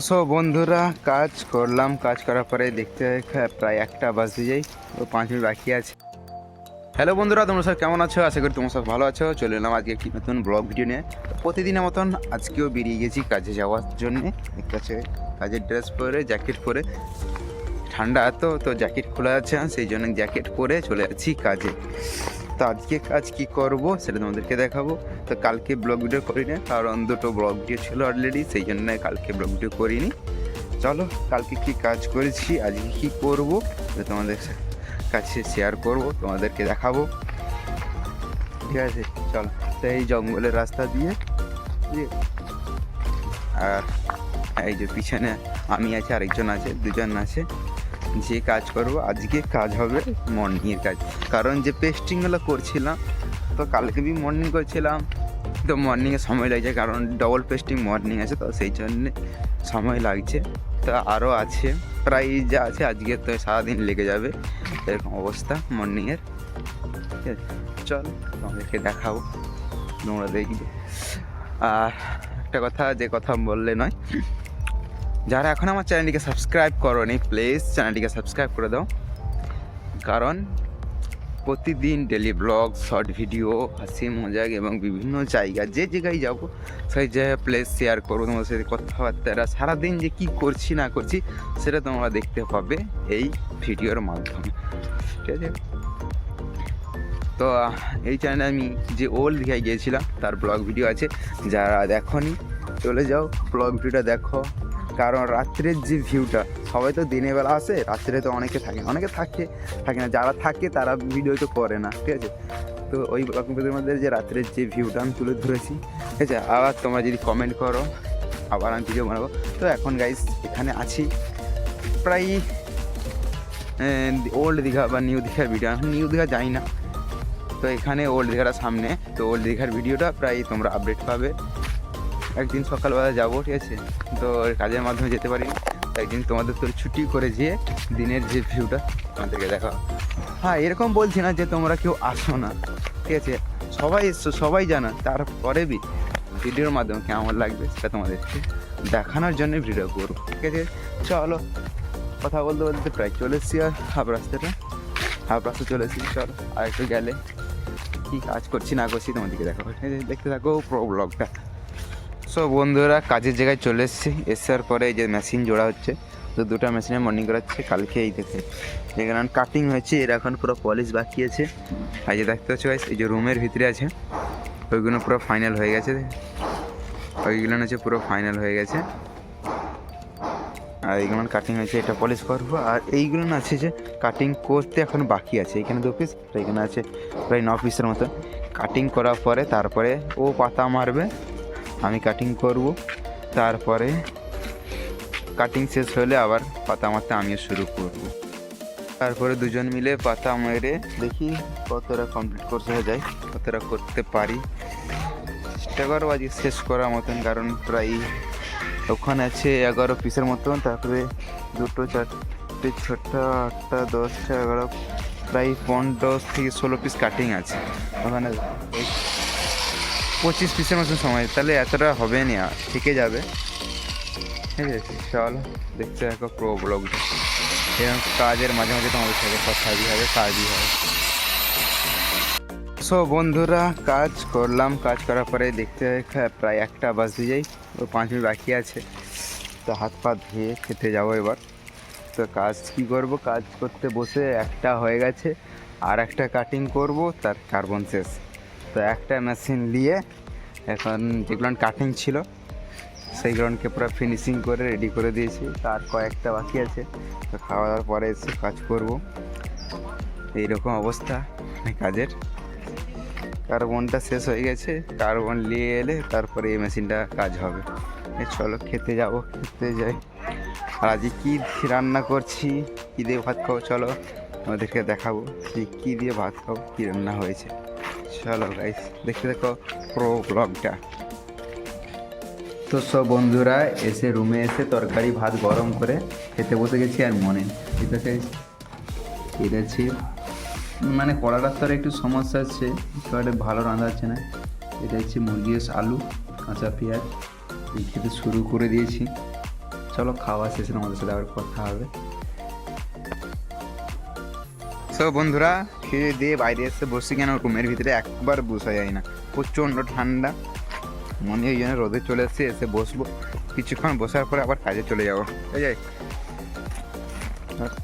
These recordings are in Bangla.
সো বন্ধুরা কাজ করলাম, কাজ করার পরে দেখতে প্রায় 1টা বাজে যাই, তো 5 মিনিট বাকি আছে। হ্যালো বন্ধুরা, তোমরা সব কেমন আছো? আশা করি তোমরা সব ভালো আছো। চলে এলাম আজকে একটি নতুন ব্লগ ভিডিও নিয়ে। প্রতিদিনের মতন আজকেও বেরিয়ে গেছি কাজে যাওয়ার জন্যে। দেখতে আছে কাজের ড্রেস পরে, জ্যাকেট পরে, ঠান্ডা তো জ্যাকেট খোলা আছে, সেই জন্য জ্যাকেট পরে চলে যাচ্ছি কাজে। তো আজকে কাজ কি করব সেটা তোমাদেরকে দেখাবো। তো কালকে ব্লগ ভিডিও করিনি, কারণ দুটো ব্লগ ভিডিও ছিল অলরেডি, সেই জন্য কালকে ব্লগ ভিডিও করিনি। চলো কালকে কি কাজ করেছি, আজকে কি করব তোমাদের কাছে শেয়ার করব, তোমাদেরকে দেখাবো। ঠিক আছে, চলো। তো এই জঙ্গলের রাস্তা দিয়ে আর এই যে পিছনে আমি আছি, আরেকজন আছে, দুজন আছে। যে কাজ করব আজকে কাজ হবে মর্নিংয়ের কাজ, কারণ যে পেস্টিংগুলো করছিলাম তো কালকে বি মর্নিং করছিলাম, তো মর্নিংয়ে সময় লাগছে, কারণ ডবল পেস্টিং মর্নিং আছে, তো সেই জন্যে সময় লাগছে। তো আরও আছে, প্রায় যা আছে আজকে তো সারাদিন লেগে যাবে, এরকম অবস্থা মর্নিংয়ের। ঠিক আছে, চল তোমাদেরকে দেখাবো, তোমরা দেখবে। আর একটা কথা, যে কথা বললে নয়, যারা এখন আমার চ্যানেলটিকে সাবস্ক্রাইব করোনি প্লিজ চ্যানেলটিকে সাবস্ক্রাইব করে দাও, কারণ প্রতিদিন ডেলি ব্লগ, শর্ট ভিডিও, হাসি মজাক এবং বিভিন্ন জায়গা, যে জায়গায় যাবো সেই জায়গায় প্লেস শেয়ার করবো তোমাদের সাথে, কথাবার্তা সারাদিন যে কী করছি না করছি সেটা তোমরা দেখতে পাবে এই ভিডিওর মাধ্যমে। ঠিক আছে, তো এই চ্যানেলে আমি যে ওল্ড দীঘায় গিয়েছিলাম তার ব্লগ ভিডিও আছে, যারা দেখোনি চলে যাও ব্লগ ভিডিওটা দেখো। কারণ রাত্রের যে ভিউটা, সবাই তো দিনের বেলা আসে, রাত্রে তো অনেকে থাকে না, যারা থাকে তারা ভিডিও তো করে না। ঠিক আছে, তো ওই ব্লগ ভিডিওর মধ্যে যে রাত্রের যে ভিউটা আমি তুলে ধরেছি। ঠিক আছে, আবার তোমরা যদি কমেন্ট করো আবার আমি ভিডিও বানাবো। তো এখন গাইস এখানে আছি, প্রায় ওল্ড দীঘা বা নিউ দীঘার ভিডিও, এখন নিউ দীঘা যাই না, তো এখানে ওল্ড দীঘাটা সামনে, তো ওল্ড দীঘার ভিডিওটা প্রায় তোমরা আপডেট পাবে। একদিন সকালবেলা যাবো, ঠিক আছে, তো কাজের মাধ্যমে যেতে পারি, একদিন তোমাদের তো ছুটি করে যেয়ে দিনের যে ভিউটা তোমাদেরকে দেখা। হ্যাঁ, এরকম বলছি না যে তোমরা কেউ আসো না, ঠিক আছে, সবাই এসছো, সবাই জানো, তারপরে বি ভিডিওর মাধ্যমে কেমন লাগবে সেটা তোমাদেরকে দেখানোর জন্য ভিডিও করবো। ঠিক আছে, চলো কথা বলতে বলতে প্রায় চলে এসেছি, আর হাফ রাস্তা চলে এসেছি। চলো আর একটু গেলে কী কাজ করছি না করছি তোমাদেরকে দেখাবো। ঠিক আছে, দেখতে থাকো পুরো ব্লগটা। সো বন্ধুরা কাজের জায়গায় চলে এসেছি, এসার পরে এই যে মেশিন জোড়া হচ্ছে, তো দুটো মেশিনে মর্নিং করাচ্ছে। কালকে এই দেখে যেখানে কাটিং হয়েছে, এর এখন পুরো পলিশ বাকি আছে। আর যে দেখতে পাচ্ছ এই যে রুমের ভিতরে আছে, ওইগুলো পুরো ফাইনাল হয়ে গেছে, ওইগুলো হচ্ছে পুরো ফাইনাল হয়ে গেছে। আর এইগুলো কাটিং হয়েছে, এটা পলিশ করবো। আর এইগুলো আছে যে কাটিং করতে এখন বাকি আছে, এখানে 2 পিস, এখানে আছে প্রায় 9 পিসের মতো। কাটিং করার পরে তারপরে ও পাতা মারবে, আমি কাটিং করব, তারপরে কাটিং শেষ হলে আবার পাতা মারতে আমিও শুরু করব। তারপরে দুজন মিলে পাতা মেরে দেখি কতটা কমপ্লিট করতে যায়, কতটা করতে পারি, চেষ্টা করবো আজকে শেষ করার মতন। কারণ প্রায় ওখানে আছে 11 পিসের মতন, তারপরে 2, 4, 6, 8, 10, 11, প্রায় 15 থেকে 16 পিস কাটিং আছে ওখানে, 25 পিসের মতন সময়, তাহলে এতটা হবে না, থেকে যাবে। ঠিক আছে, চলো দেখতে থাকো প্রো ব্লগটা। এরকম কাজের মাঝে মাঝে তোমাদের সাথে কাজই হবে। সো বন্ধুরা কাজ করলাম, কাজ করার পরে দেখতে প্রায় 1টা বাজে যাই, তো 5 মিনিট বাকি আছে। তো হাত পা ধুয়ে খেতে যাবো এবার। তো কাজ কি করব, কাজ করতে বসে 1টা হয়ে গেছে, আর একটা কাটিং করব, তার কার্বন শেষ। তো একটা মেশিন নিয়ে এখন যেগুলো কাটিং ছিল সেইগুলোকে পুরো ফিনিশিং করে রেডি করে দিয়েছি, তার কয়েকটা বাকি আছে। তো খাওয়া দাওয়ার পরে এসে কাজ করব। এইরকম অবস্থা কাজের, কার্বনটা শেষ হয়ে গেছে, কার্বন নিয়ে এলে তারপরে এই মেশিনটা কাজ হবে। চলো খেতে যাই। আর আজকে কী রান্না করছি, কী দিয়ে ভাত খাবো, চলো আমাদেরকে দেখাবো কী দিয়ে ভাত খাবো, কী রান্না হয়েছে। চলো গাইস দেখতে দেখো পুরো ব্লগটা। তো সব বন্ধুরা এসে রুমে এসে তরকারি ভাত গরম করে খেতে বসে গেছি। আর মনে এটা হচ্ছে মানে কড়াটার তো একটু সমস্যা আছে, একেবারে ভালো রান্না হচ্ছে না। এটা হচ্ছে মুরগির আলু, কাঁচা পেঁয়াজ খেতে শুরু করে দিয়েছি। চলো খাওয়া শেষে আমাদের সাথে আবার কথা হবে। সো বন্ধুরা, খেয়ে দিয়ে বাইরে এসে বসছি, কেন রুমের ভিতরে একবার বসা যায় না, প্রচণ্ড ঠান্ডা। মনে ওই জন্য রোদে চলে এসেছি, এসে বসবো, কিছুক্ষণ বসার পরে আবার কাজে চলে যাবো। ঠিক আছে,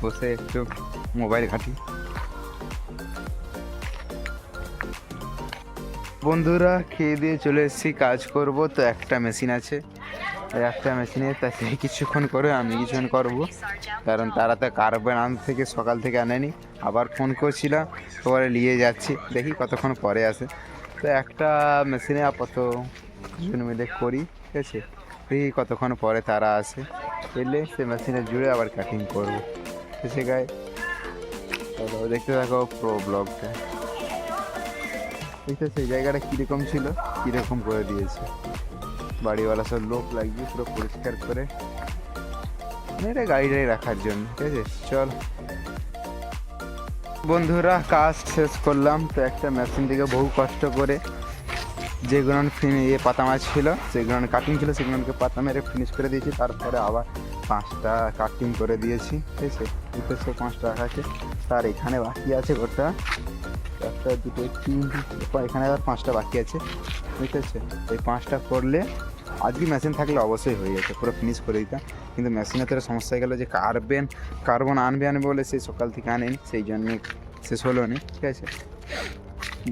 বসে একটু মোবাইল ঘাঁটি। বন্ধুরা খেয়ে দিয়ে চলে এসেছি, কাজ করব। তো একটা মেশিন আছে, একটা মেশিনে তাতে কিছুক্ষণ করে আমি কিছুক্ষণ করবো, কারণ তারা তো কার্বন আন থেকে সকাল থেকে আনেনি। আবার ফোন করছিলাম, পরে নিয়ে যাচ্ছি, দেখি কতক্ষণ পরে আসে। তো একটা মেশিনে আপাতত দুজন মিলে করি, ঠিক আছে। দেখি কতক্ষণ পরে তারা আসে, এলে সে মেশিনে জুড়ে আবার কাটিং করবো। সে গায়ে দেখতে থাকো প্রো ব্লগটা। দেখতে সেই জায়গাটা কীরকম ছিল, কীরকম করে দিয়েছে। বাড়িওয়ালা সব লোক লাগিয়ে পুরো পরিষ্কার করে, এটা গাড়িটাই রাখার জন্য। ঠিক আছে, চল বন্ধুরা, কাজ শেষ করলাম। তো একটা মেশিন থেকে বহু কষ্ট করে যেগুলো পাতা মাছ ছিল, সেগুলো কাটিং ছিল, সেগুলোকে পাতা মেরে ফিনিশ করে দিয়েছি। তারপরে আবার 5টা কাটিং করে দিয়েছি, ঠিক আছে। দুটো 5টা রাখা আছে, তার এখানে বাকি আছে গোটা 1, 2, 3, এখানে আবার 5টা বাকি আছে, ঠিক আছে। এই 5টা করলে আজকে মেশিন থাকলে অবশ্যই হয়ে যেত, পুরো ফিনিশ করে দিতাম। কিন্তু মেশিনে তো সমস্যা হয়ে গেলো যে কার্বন আনবে বলে সেই সকাল থেকে আনেনি, সেই জন্যে শেষ হলো নি। ঠিক আছে,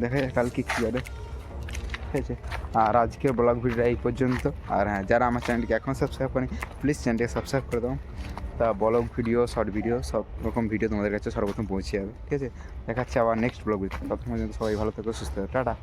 দেখা যায় কালকে কী হবে। ঠিক আছে, আর আজকের ব্লগ ভিডিওটা এই পর্যন্ত। আর হ্যাঁ, যারা আমার চ্যানেলটিকে এখন সাবস্ক্রাইব করেনি, প্লিজ চ্যানেলটিকে সাবস্ক্রাইব করে দাও। তা ব্লগ ভিডিও, শর্ট ভিডিও, সব রকম ভিডিও তোমাদের কাছে সর্বপ্রথম পৌঁছে যাবে। ঠিক আছে, দেখাচ্ছে আবার নেক্সট ব্লগ ভিডিও। ততক্ষণ পর্যন্ত সবাই ভালো থাকো, সুস্থ থাকো, টাটা।